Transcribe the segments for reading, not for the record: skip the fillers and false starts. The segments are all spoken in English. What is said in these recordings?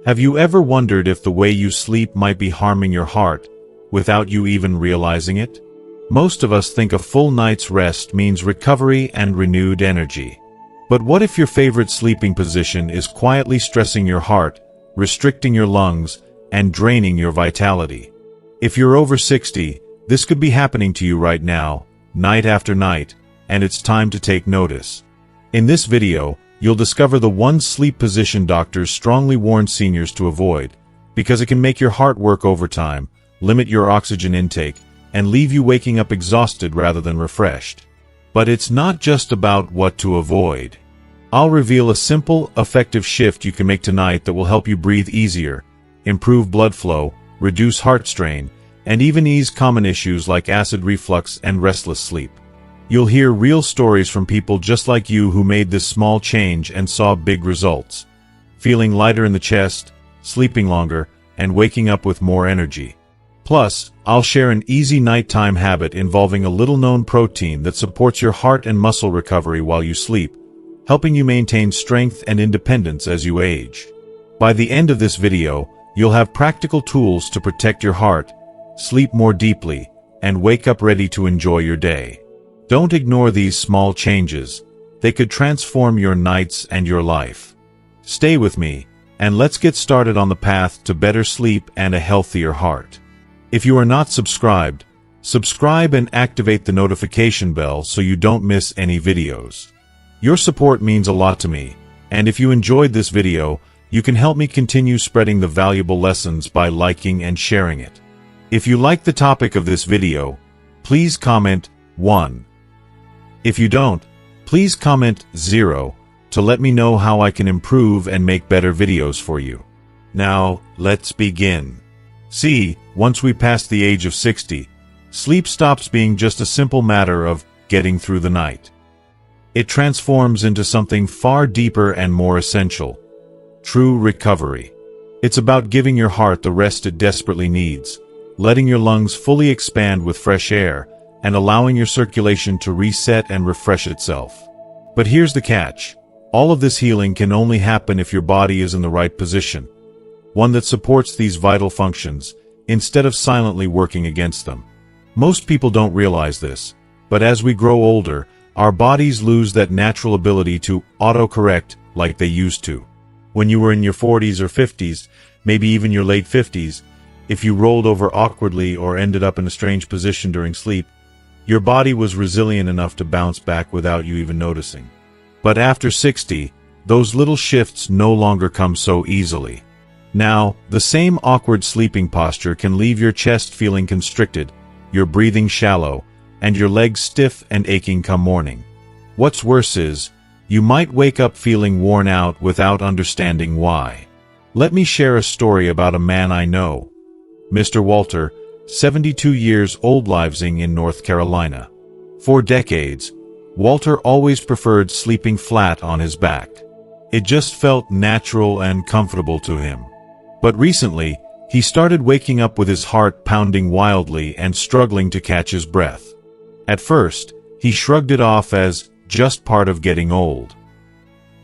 Have you ever wondered if the way you sleep might be harming your heart, without you even realizing it? Most of us think a full night's rest means recovery and renewed energy. But what if your favorite sleeping position is quietly stressing your heart, restricting your lungs, and draining your vitality? If you're over 60, this could be happening to you right now, night after night, and it's time to take notice. In this video, you'll discover the one sleep position doctors strongly warn seniors to avoid, because it can make your heart work overtime, limit your oxygen intake, and leave you waking up exhausted rather than refreshed. But it's not just about what to avoid. I'll reveal a simple, effective shift you can make tonight that will help you breathe easier, improve blood flow, reduce heart strain, and even ease common issues like acid reflux and restless sleep. You'll hear real stories from people just like you who made this small change and saw big results. Feeling lighter in the chest, sleeping longer, and waking up with more energy. Plus, I'll share an easy nighttime habit involving a little-known protein that supports your heart and muscle recovery while you sleep, helping you maintain strength and independence as you age. By the end of this video, you'll have practical tools to protect your heart, sleep more deeply, and wake up ready to enjoy your day. Don't ignore these small changes. They could transform your nights and your life. Stay with me, and let's get started on the path to better sleep and a healthier heart. If you are not subscribed, subscribe and activate the notification bell so you don't miss any videos. Your support means a lot to me, and if you enjoyed this video, you can help me continue spreading the valuable lessons by liking and sharing it. If you like the topic of this video, please comment 1. If you don't, please comment 0 to let me know how I can improve and make better videos for you. Now, let's begin. See, once we pass the age of 60, sleep stops being just a simple matter of getting through the night. It transforms into something far deeper and more essential. True recovery. It's about giving your heart the rest it desperately needs, letting your lungs fully expand with fresh air, and allowing your circulation to reset and refresh itself. But here's the catch. All of this healing can only happen if your body is in the right position, one that supports these vital functions, instead of silently working against them. Most people don't realize this, but as we grow older, our bodies lose that natural ability to auto-correct like they used to. When you were in your 40s or 50s, maybe even your late 50s, if you rolled over awkwardly or ended up in a strange position during sleep, your body was resilient enough to bounce back without you even noticing. But after 60, those little shifts no longer come so easily. Now, the same awkward sleeping posture can leave your chest feeling constricted, your breathing shallow, and your legs stiff and aching come morning. What's worse is, you might wake up feeling worn out without understanding why. Let me share a story about a man I know. Mr. Walter, 72 years old, living in North Carolina. For decades, Walter always preferred sleeping flat on his back. It just felt natural and comfortable to him. But recently, he started waking up with his heart pounding wildly and struggling to catch his breath. At first, he shrugged it off as just part of getting old.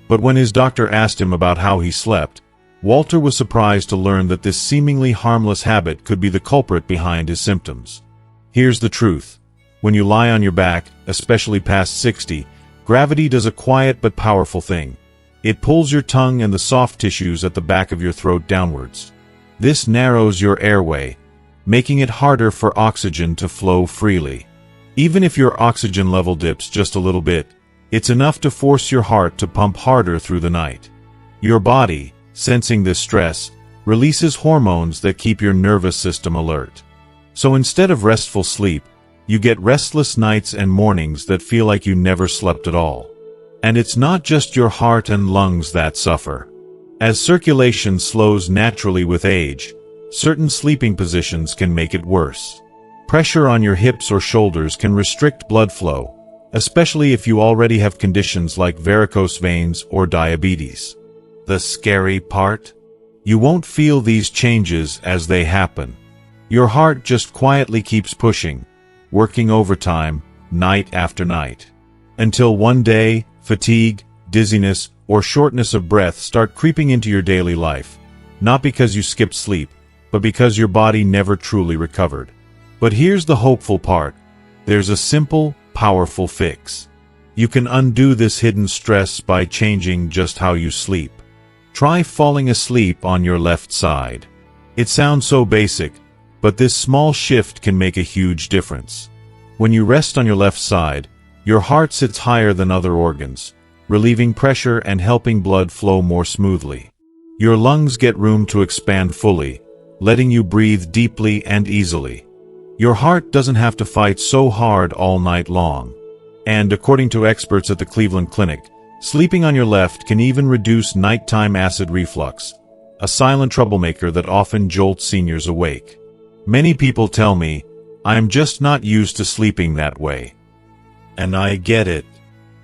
But when his doctor asked him about how he slept, Walter was surprised to learn that this seemingly harmless habit could be the culprit behind his symptoms. Here's the truth. When you lie on your back, especially past 60, gravity does a quiet but powerful thing. It pulls your tongue and the soft tissues at the back of your throat downwards. This narrows your airway, making it harder for oxygen to flow freely. Even if your oxygen level dips just a little bit, it's enough to force your heart to pump harder through the night. Your body, sensing this stress, releases hormones that keep your nervous system alert. So instead of restful sleep, you get restless nights and mornings that feel like you never slept at all. And it's not just your heart and lungs that suffer. As circulation slows naturally with age, certain sleeping positions can make it worse. Pressure on your hips or shoulders can restrict blood flow, especially if you already have conditions like varicose veins or diabetes. The scary part? You won't feel these changes as they happen. Your heart just quietly keeps pushing, working overtime, night after night. Until one day, fatigue, dizziness, or shortness of breath start creeping into your daily life, Not because you skipped sleep, but because your body never truly recovered. But here's the hopeful part. There's a simple, powerful fix. You can undo this hidden stress by changing just how you sleep. Try falling asleep on your left side. It sounds so basic, but this small shift can make a huge difference. When you rest on your left side, your heart sits higher than other organs, relieving pressure and helping blood flow more smoothly. Your lungs get room to expand fully, letting you breathe deeply and easily. Your heart doesn't have to fight so hard all night long. And according to experts at the Cleveland Clinic, sleeping on your left can even reduce nighttime acid reflux, a silent troublemaker that often jolts seniors awake. Many people tell me, I'm just not used to sleeping that way. And I get it.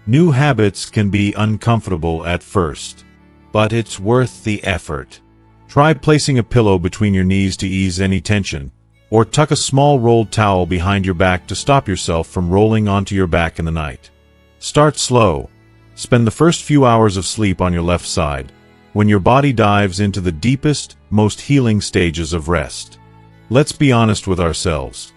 New habits can be uncomfortable at first, but it's worth the effort. Try placing a pillow between your knees to ease any tension, or tuck a small rolled towel behind your back to stop yourself from rolling onto your back in the night. Start slow. Spend the first few hours of sleep on your left side, when your body dives into the deepest, most healing stages of rest. Let's be honest with ourselves.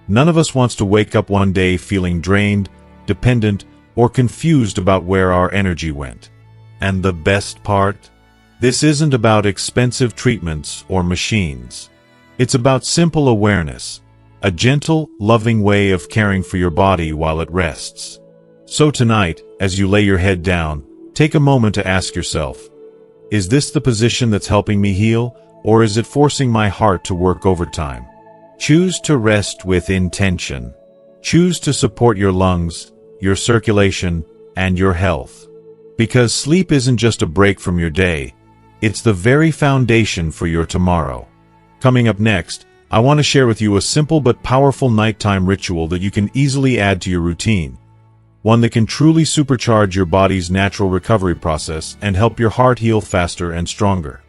None of us wants to wake up one day feeling drained, dependent, or confused about where our energy went. And the best part? This isn't about expensive treatments or machines. It's about simple awareness, a gentle, loving way of caring for your body while it rests. So tonight, as you lay your head down, take a moment to ask yourself, is this the position that's helping me heal, or is it forcing my heart to work overtime? Choose to rest with intention. Choose to support your lungs, your circulation, and your health. Because sleep isn't just a break from your day, it's the very foundation for your tomorrow. Coming up next, I want to share with you a simple but powerful nighttime ritual that you can easily add to your routine. One that can truly supercharge your body's natural recovery process and help your heart heal faster and stronger.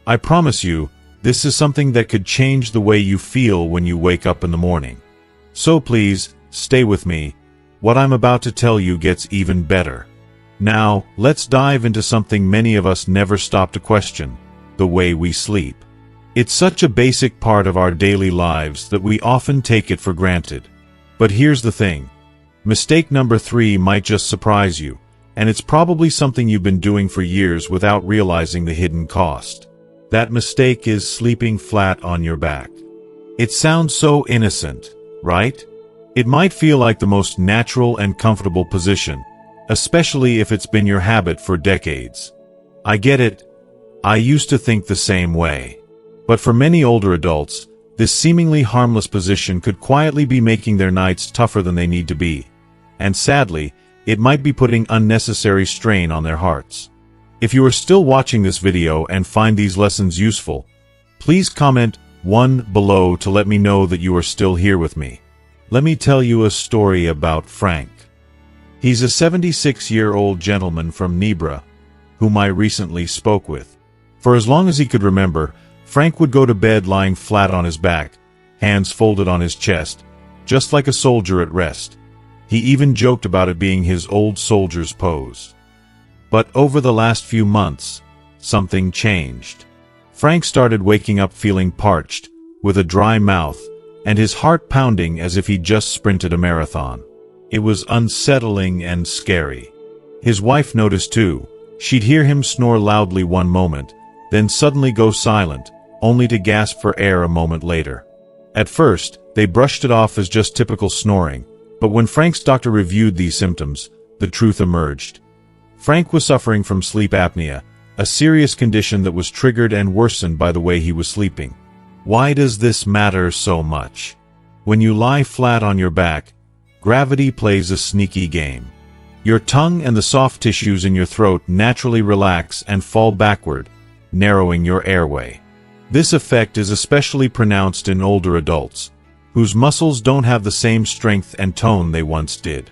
I promise you, this is something that could change the way you feel when you wake up in the morning. So please, stay with me. What I'm about to tell you gets even better. Now, let's dive into something many of us never stop to question: the way we sleep. It's such a basic part of our daily lives that we often take it for granted. But here's the thing. Mistake number 3 might just surprise you, and it's probably something you've been doing for years without realizing the hidden cost. That mistake is sleeping flat on your back. It sounds so innocent, right? It might feel like the most natural and comfortable position, especially if it's been your habit for decades. I get it. I used to think the same way. But for many older adults, this seemingly harmless position could quietly be making their nights tougher than they need to be. And sadly, it might be putting unnecessary strain on their hearts. If you are still watching this video and find these lessons useful, please comment 1 below to let me know that you are still here with me. Let me tell you a story about Frank. He's a 76-year-old gentleman from Nebra, whom I recently spoke with. For as long as he could remember, Frank would go to bed lying flat on his back, hands folded on his chest, just like a soldier at rest. He even joked about it being his old soldier's pose. But over the last few months, something changed. Frank started waking up feeling parched, with a dry mouth, and his heart pounding as if he'd just sprinted a marathon. It was unsettling and scary. His wife noticed too. She'd hear him snore loudly one moment, then suddenly go silent, only to gasp for air a moment later. At first, they brushed it off as just typical snoring, but when Frank's doctor reviewed these symptoms, the truth emerged. Frank was suffering from sleep apnea, a serious condition that was triggered and worsened by the way he was sleeping. Why does this matter so much? When you lie flat on your back, gravity plays a sneaky game. Your tongue and the soft tissues in your throat naturally relax and fall backward, narrowing your airway. This effect is especially pronounced in older adults, whose muscles don't have the same strength and tone they once did.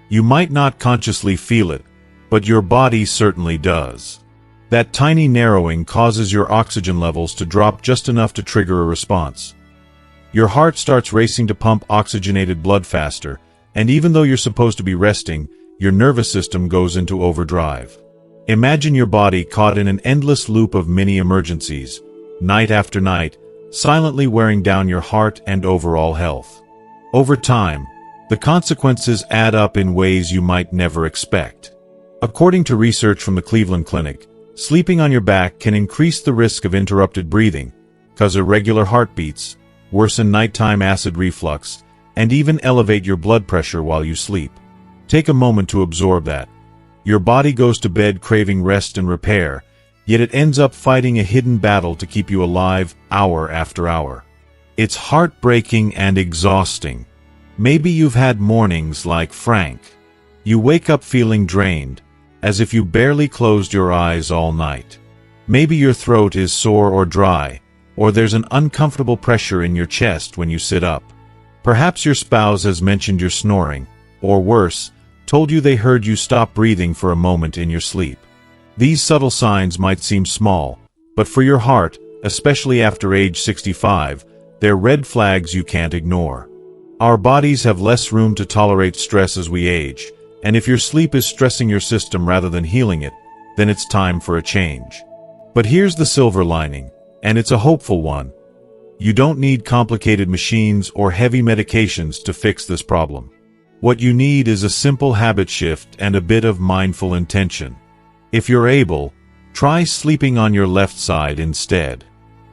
You might not consciously feel it, but your body certainly does. That tiny narrowing causes your oxygen levels to drop just enough to trigger a response. Your heart starts racing to pump oxygenated blood faster, and even though you're supposed to be resting, your nervous system goes into overdrive. Imagine your body caught in an endless loop of mini emergencies, night after night, silently wearing down your heart and overall health. Over time, the consequences add up in ways you might never expect. According to research from the Cleveland Clinic, sleeping on your back can increase the risk of interrupted breathing, cause irregular heartbeats, worsen nighttime acid reflux, and even elevate your blood pressure while you sleep. Take a moment to absorb that. Your body goes to bed craving rest and repair, yet it ends up fighting a hidden battle to keep you alive hour after hour. It's heartbreaking and exhausting. Maybe you've had mornings like Frank. You wake up feeling drained, as if you barely closed your eyes all night. Maybe your throat is sore or dry, or there's an uncomfortable pressure in your chest when you sit up. Perhaps your spouse has mentioned you're snoring, or worse, told you they heard you stop breathing for a moment in your sleep. These subtle signs might seem small, but for your heart, especially after age 65, they're red flags you can't ignore. Our bodies have less room to tolerate stress as we age, and if your sleep is stressing your system rather than healing it, then it's time for a change. But here's the silver lining, and it's a hopeful one. You don't need complicated machines or heavy medications to fix this problem. What you need is a simple habit shift and a bit of mindful intention. If you're able, try sleeping on your left side instead.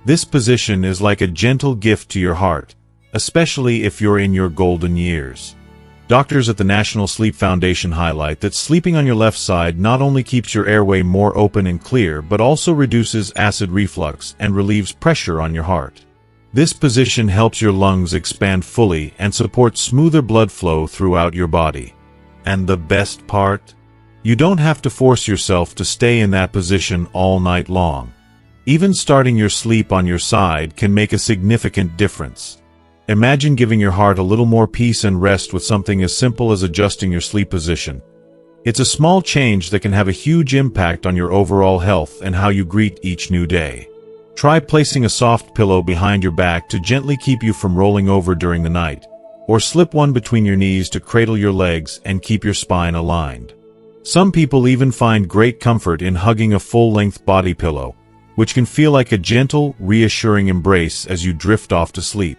This position is like a gentle gift to your heart, especially if you're in your golden years. Doctors at the National Sleep Foundation highlight that sleeping on your left side not only keeps your airway more open and clear but also reduces acid reflux and relieves pressure on your heart. This position helps your lungs expand fully and supports smoother blood flow throughout your body. And the best part? You don't have to force yourself to stay in that position all night long. Even starting your sleep on your side can make a significant difference. Imagine giving your heart a little more peace and rest with something as simple as adjusting your sleep position. It's a small change that can have a huge impact on your overall health and how you greet each new day. Try placing a soft pillow behind your back to gently keep you from rolling over during the night, or slip one between your knees to cradle your legs and keep your spine aligned. Some people even find great comfort in hugging a full-length body pillow, which can feel like a gentle, reassuring embrace as you drift off to sleep.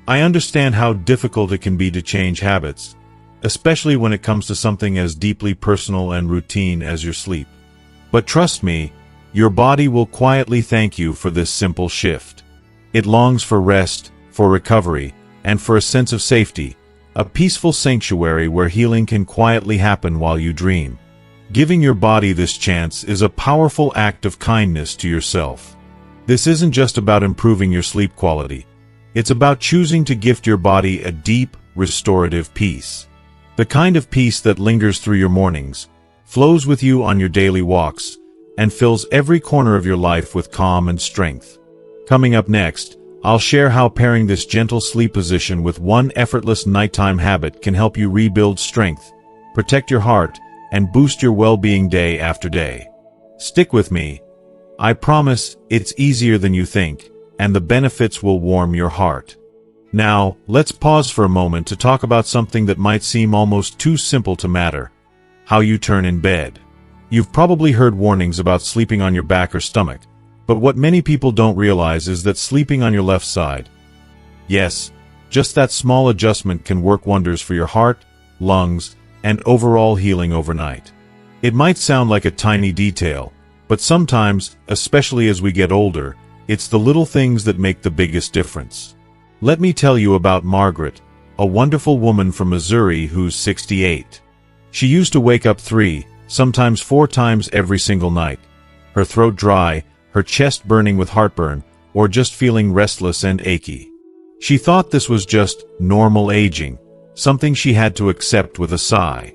I understand how difficult it can be to change habits, especially when it comes to something as deeply personal and routine as your sleep. But trust me, your body will quietly thank you for this simple shift. It longs for rest, for recovery, and for a sense of safety, a peaceful sanctuary where healing can quietly happen while you dream. Giving your body this chance is a powerful act of kindness to yourself. This isn't just about improving your sleep quality. It's about choosing to gift your body a deep, restorative peace. The kind of peace that lingers through your mornings, flows with you on your daily walks, and fills every corner of your life with calm and strength. Coming up next, I'll share how pairing this gentle sleep position with one effortless nighttime habit can help you rebuild strength, protect your heart, and boost your well-being day after day. Stick with me. I promise it's easier than you think, and the benefits will warm your heart. Now, let's pause for a moment to talk about something that might seem almost too simple to matter: how you turn in bed. You've probably heard warnings about sleeping on your back or stomach, but what many people don't realize is that sleeping on your left side, yes, just that small adjustment can work wonders for your heart, lungs, and overall healing overnight. It might sound like a tiny detail, but sometimes, especially as we get older, it's the little things that make the biggest difference. Let me tell you about Margaret, a wonderful woman from Missouri who's 68. She used to wake up 3, sometimes 4 times every single night. Her throat dry, her chest burning with heartburn, or just feeling restless and achy. She thought this was just normal aging, something she had to accept with a sigh.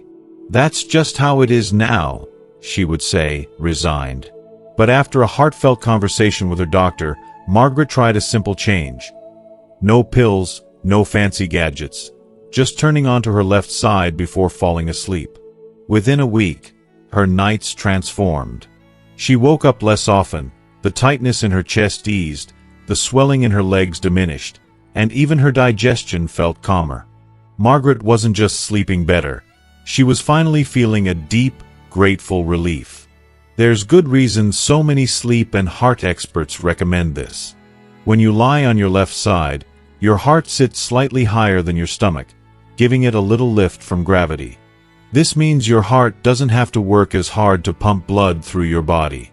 "That's just how it is now," she would say, resigned. But after a heartfelt conversation with her doctor, Margaret tried a simple change. No pills, no fancy gadgets, just turning onto her left side before falling asleep. Within a week, her nights transformed. She woke up less often, the tightness in her chest eased, the swelling in her legs diminished, and even her digestion felt calmer. Margaret wasn't just sleeping better. She was finally feeling a deep, grateful relief. There's good reason so many sleep and heart experts recommend this. When you lie on your left side, your heart sits slightly higher than your stomach, giving it a little lift from gravity. This means your heart doesn't have to work as hard to pump blood through your body.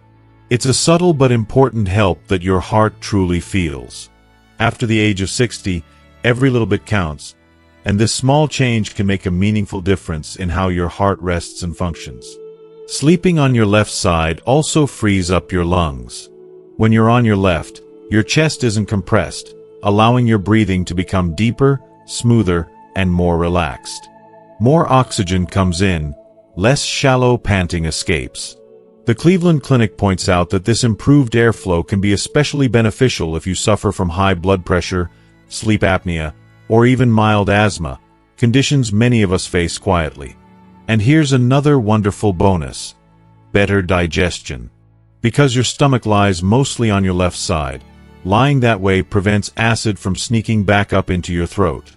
It's a subtle but important help that your heart truly feels. After the age of 60, every little bit counts, and this small change can make a meaningful difference in how your heart rests and functions. Sleeping on your left side also frees up your lungs. When you're on your left, your chest isn't compressed, allowing your breathing to become deeper, smoother, and more relaxed. More oxygen comes in, less shallow panting escapes. The Cleveland Clinic points out that this improved airflow can be especially beneficial if you suffer from high blood pressure, sleep apnea, or even mild asthma, conditions many of us face quietly. And here's another wonderful bonus: better digestion. Because your stomach lies mostly on your left side, lying that way prevents acid from sneaking back up into your throat.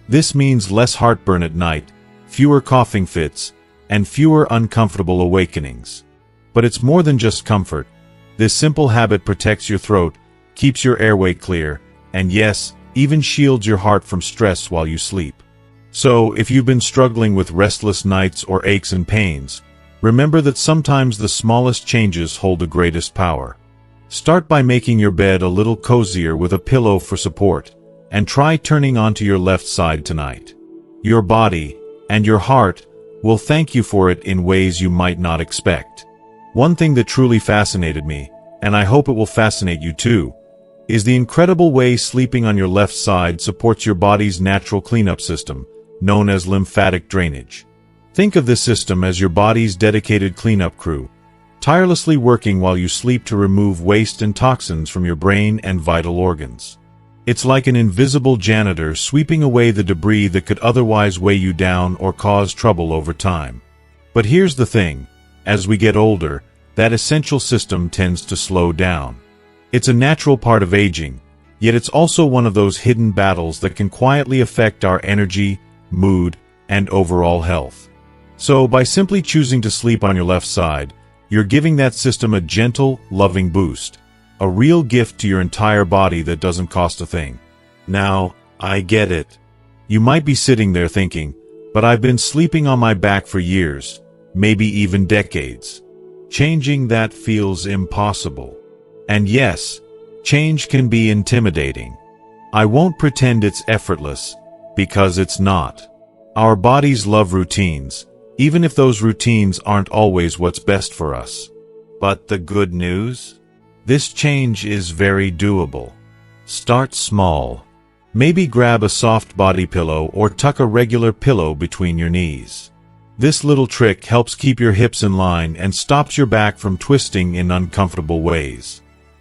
This means less heartburn at night, fewer coughing fits, and fewer uncomfortable awakenings. But it's more than just comfort. This simple habit protects your throat, keeps your airway clear, and yes, even shields your heart from stress while you sleep. So, if you've been struggling with restless nights or aches and pains, remember that sometimes the smallest changes hold the greatest power. Start by making your bed a little cozier with a pillow for support, and try turning onto your left side tonight. Your body, and your heart, will thank you for it in ways you might not expect. One thing that truly fascinated me, and I hope it will fascinate you too, is the incredible way sleeping on your left side supports your body's natural cleanup system, known as lymphatic drainage. Think of this system as your body's dedicated cleanup crew, tirelessly working while you sleep to remove waste and toxins from your brain and vital organs. It's like an invisible janitor sweeping away the debris that could otherwise weigh you down or cause trouble over time. But here's the thing: as we get older, that essential system tends to slow down. It's a natural part of aging, yet it's also one of those hidden battles that can quietly affect our energy, mood, and overall health. So, by simply choosing to sleep on your left side, you're giving that system a gentle, loving boost, a real gift to your entire body that doesn't cost a thing. Now, I get it. You might be sitting there thinking, but I've been sleeping on my back for years, maybe even decades. Changing that feels impossible. And yes, change can be intimidating. I won't pretend it's effortless, because it's not. Our bodies love routines, even if those routines aren't always what's best for us. But the good news? This change is very doable. Start small. Maybe grab a soft body pillow or tuck a regular pillow between your knees. This little trick helps keep your hips in line and stops your back from twisting in uncomfortable ways.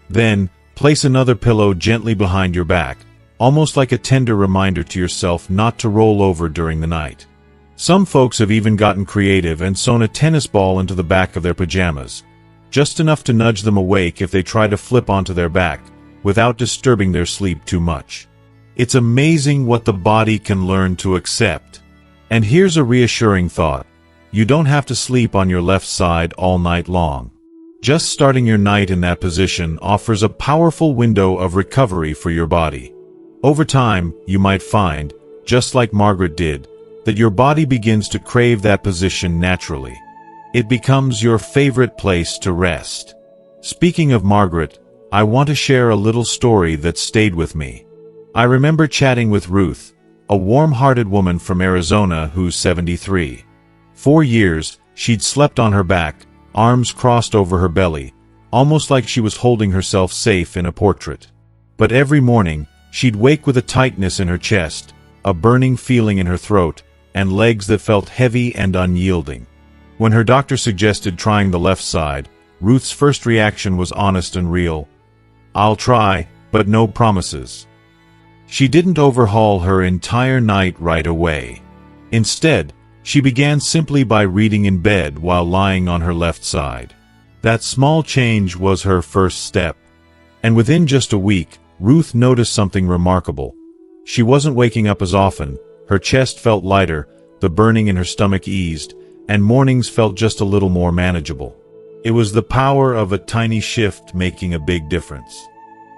Then, place another pillow gently behind your back, almost like a tender reminder to yourself not to roll over during the night. Some folks have even gotten creative and sewn a tennis ball into the back of their pajamas, just enough to nudge them awake if they try to flip onto their back, without disturbing their sleep too much. It's amazing what the body can learn to accept. And here's a reassuring thought: you don't have to sleep on your left side all night long. Just starting your night in that position offers a powerful window of recovery for your body. Over time, you might find, just like Margaret did, that your body begins to crave that position naturally. It becomes your favorite place to rest. Speaking of Margaret, I want to share a little story that stayed with me. I remember chatting with Ruth, a warm-hearted woman from Arizona who's 73. For years, she'd slept on her back, arms crossed over her belly, almost like she was holding herself safe in a portrait. But every morning, she'd wake with a tightness in her chest, a burning feeling in her throat, and legs that felt heavy and unyielding. When her doctor suggested trying the left side, Ruth's first reaction was honest and real. "I'll try, but no promises." She didn't overhaul her entire night right away. Instead, she began simply by reading in bed while lying on her left side. That small change was her first step. And within just a week, Ruth noticed something remarkable. She wasn't waking up as often, her chest felt lighter, the burning in her stomach eased, and mornings felt just a little more manageable. It was the power of a tiny shift making a big difference.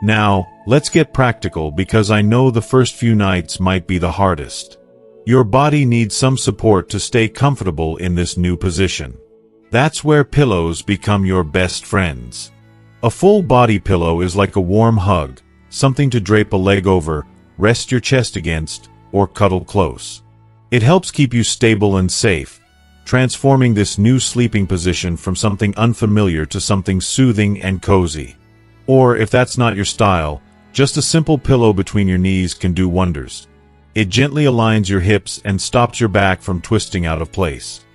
Now, let's get practical because I know the first few nights might be the hardest. Your body needs some support to stay comfortable in this new position. That's where pillows become your best friends. A full body pillow is like a warm hug, something to drape a leg over, rest your chest against, or cuddle close. It helps keep you stable and safe, transforming this new sleeping position from something unfamiliar to something soothing and cozy. Or, if that's not your style, just a simple pillow between your knees can do wonders. It gently aligns your hips and stops your back from twisting out of place.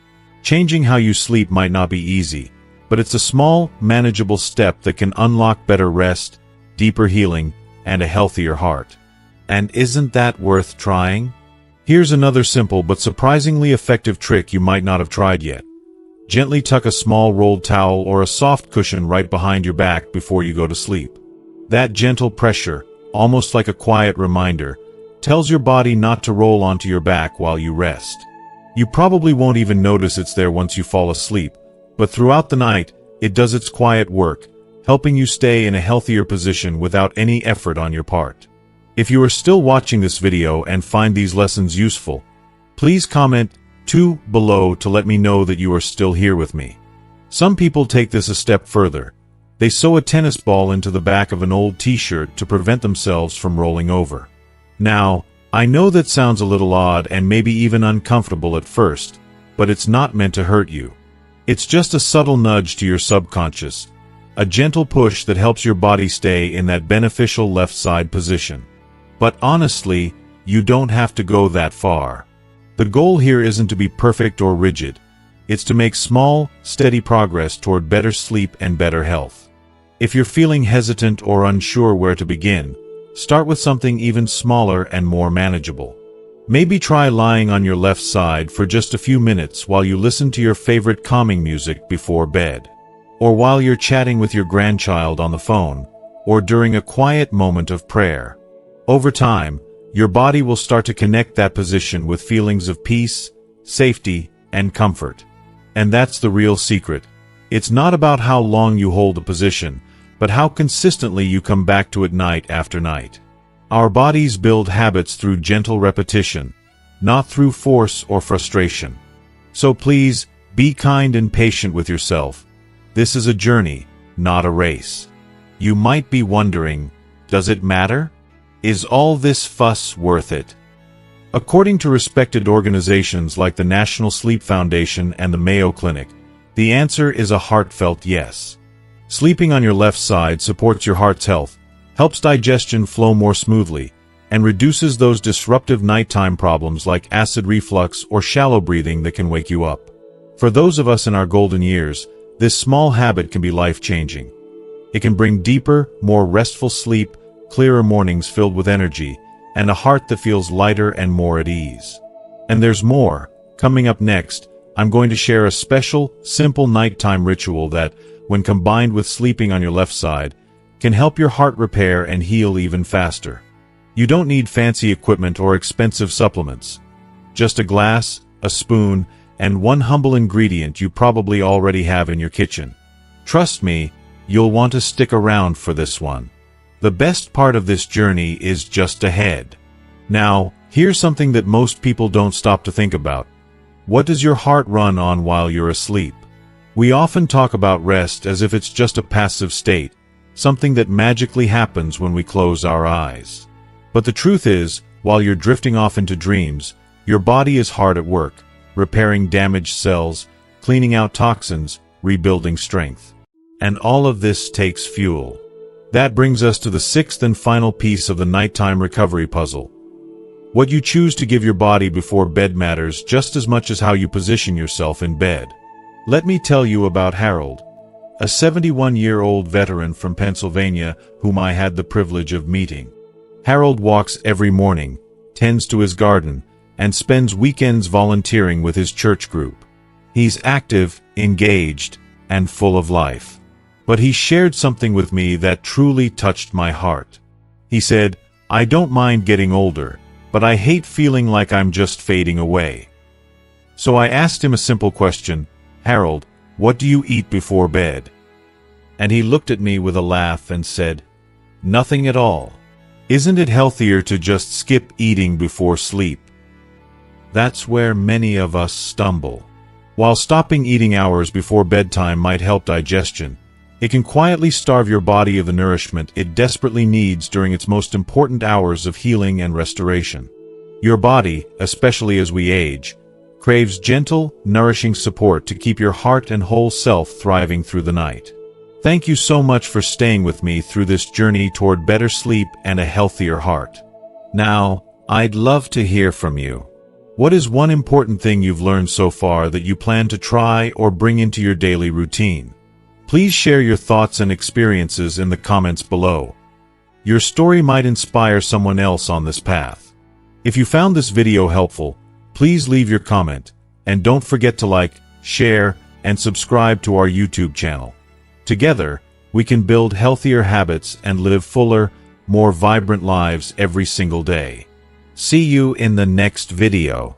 Changing how you sleep might not be easy, but it's a small, manageable step that can unlock better rest, deeper healing, and a healthier heart. And isn't that worth trying? Here's another simple but surprisingly effective trick you might not have tried yet. Gently tuck a small rolled towel or a soft cushion right behind your back before you go to sleep. That gentle pressure, almost like a quiet reminder, tells your body not to roll onto your back while you rest. You probably won't even notice it's there once you fall asleep, but throughout the night, it does its quiet work, helping you stay in a healthier position without any effort on your part. If you are still watching this video and find these lessons useful, please comment 2 below to let me know that you are still here with me. Some people take this a step further. They sew a tennis ball into the back of an old t-shirt to prevent themselves from rolling over. Now, I know that sounds a little odd and maybe even uncomfortable at first, but it's not meant to hurt you. It's just a subtle nudge to your subconscious, a gentle push that helps your body stay in that beneficial left side position. But honestly, you don't have to go that far. The goal here isn't to be perfect or rigid. It's to make small, steady progress toward better sleep and better health. If you're feeling hesitant or unsure where to begin, start with something even smaller and more manageable. Maybe try lying on your left side for just a few minutes while you listen to your favorite calming music before bed. Or while you're chatting with your grandchild on the phone, or during a quiet moment of prayer. Over time, your body will start to connect that position with feelings of peace, safety, and comfort. And that's the real secret. It's not about how long you hold a position, but how consistently you come back to it night after night. Our bodies build habits through gentle repetition, not through force or frustration. So please, be kind and patient with yourself. This is a journey, not a race. You might be wondering, does it matter? Is all this fuss worth it? According to respected organizations like the National Sleep Foundation and the Mayo Clinic, the answer is a heartfelt yes. Sleeping on your left side supports your heart's health, helps digestion flow more smoothly, and reduces those disruptive nighttime problems like acid reflux or shallow breathing that can wake you up. For those of us in our golden years, this small habit can be life-changing. It can bring deeper, more restful sleep, clearer mornings filled with energy, and a heart that feels lighter and more at ease. And there's more. Coming up next, I'm going to share a special, simple nighttime ritual that, when combined with sleeping on your left side, can help your heart repair and heal even faster. You don't need fancy equipment or expensive supplements. Just a glass, a spoon, and one humble ingredient you probably already have in your kitchen. Trust me, you'll want to stick around for this one. The best part of this journey is just ahead. Now, here's something that most people don't stop to think about. What does your heart run on while you're asleep? We often talk about rest as if it's just a passive state, something that magically happens when we close our eyes. But the truth is, while you're drifting off into dreams, your body is hard at work, repairing damaged cells, cleaning out toxins, rebuilding strength. And all of this takes fuel. That brings us to the sixth and final piece of the nighttime recovery puzzle. What you choose to give your body before bed matters just as much as how you position yourself in bed. Let me tell you about Harold, a 71-year-old veteran from Pennsylvania whom I had the privilege of meeting. Harold walks every morning, tends to his garden, and spends weekends volunteering with his church group. He's active, engaged, and full of life. But he shared something with me that truly touched my heart. He said, "I don't mind getting older, but I hate feeling like I'm just fading away." So I asked him a simple question, "Harold, "What do you eat before bed?" And he looked at me with a laugh and said, "Nothing at all. Isn't it healthier to just skip eating before sleep?" That's where many of us stumble. While stopping eating hours before bedtime might help digestion, it can quietly starve your body of the nourishment it desperately needs during its most important hours of healing and restoration. Your body, especially as we age, craves gentle, nourishing support to keep your heart and whole self thriving through the night. Thank you so much for staying with me through this journey toward better sleep and a healthier heart. Now, I'd love to hear from you. What is one important thing you've learned so far that you plan to try or bring into your daily routine? Please share your thoughts and experiences in the comments below. Your story might inspire someone else on this path. If you found this video helpful, please leave your comment, and don't forget to like, share, and subscribe to our YouTube channel. Together, we can build healthier habits and live fuller, more vibrant lives every single day. See you in the next video.